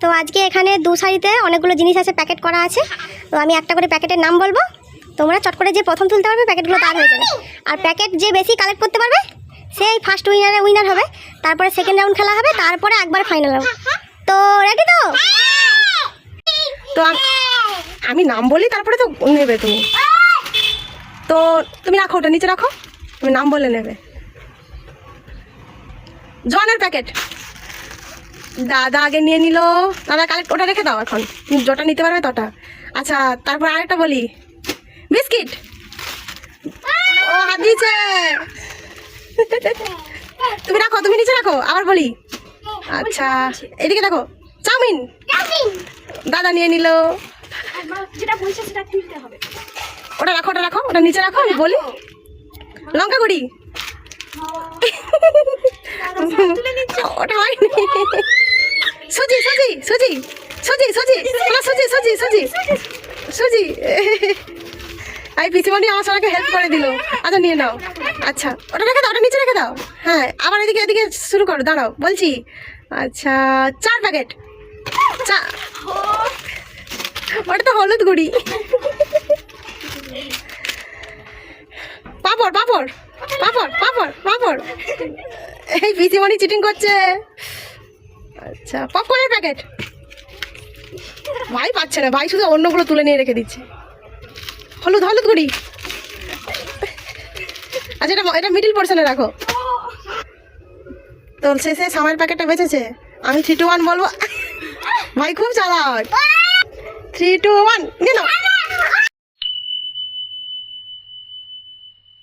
তো আজকে এখানে দু সারিতে অনেকগুলো জিনিস আছে, প্যাকেট করা আছে। তো আমি একটা করে প্যাকেটের নাম বলবো, তোমরা চট করে যে প্রথম তুলতে পারবে প্যাকেটগুলো তার হয়ে যাবে। আর প্যাকেট যে বেশি কালেক্ট করতে পারবে সেই ফার্স্ট উইনার হবে। তারপরে সেকেন্ড রাউন্ড খেলা হবে, তারপরে একবার ফাইনাল হবে। তো রেডি তো? তো আমি নাম বলি, তারপরে তো নেবে তুমি। তো তুমি রাখো, ওটা নিচে রাখো, তুমি নাম বলে নেবে। জনের প্যাকেট দাদা আগে নিয়ে নিল। দাদা কালেক্ট, ওটা রেখে দাও এখন, তুমি যটা নিতে পারবে তটা। আচ্ছা, তারপর আরেকটা বলি, বিস্কিট। ও হাত দিয়েছে। তুমি রাখো, তুমি নিচে রাখো, আবার বলি। আচ্ছা, এদিকে দেখো, চাউমিন। দাদা নিয়ে নিল। ওটা রাখো, ওটা রাখো, ওটা নিচে রাখো, আমি বলি। লঙ্কা গুঁড়ি। ওটা হয়নি। সুজি সুজি সুজি সুজি সুজি সুজি সুজি সুজি সুজি। এই পিসিমণি আমার সবাইকে হেল্প করে দিল। আচ্ছা নিয়ে নাও। আচ্ছা, ওটা রেখে দাও, ওটা নিচে রেখে দাও। হ্যাঁ, আবার এদিকে এদিকে শুরু করো, দাঁড়াও বলছি। আচ্ছা, 4 প্যাকেট। ওটা তো হলুদ গুঁড়ি। পাপড় পাপড় পাপড় পাপড় পাপড়। এই পিসিমণি চিটিং করছে। আচ্ছা, পপকর্নের প্যাকেট। ভাই পাচ্ছে না, ভাই শুধু অন্যগুলো তুলে নিয়ে রেখে দিচ্ছে। হলুদ হলুদ গুঁড়ি। আচ্ছা, এটা মিডিল পোর্শনে রাখো। তো শেষে সামার প্যাকেটটা বেঁচেছে। আমি 3, 2, 1 বলবো। ভাই খুব চালাক। 3, 2, 1 নিয়ে নাও।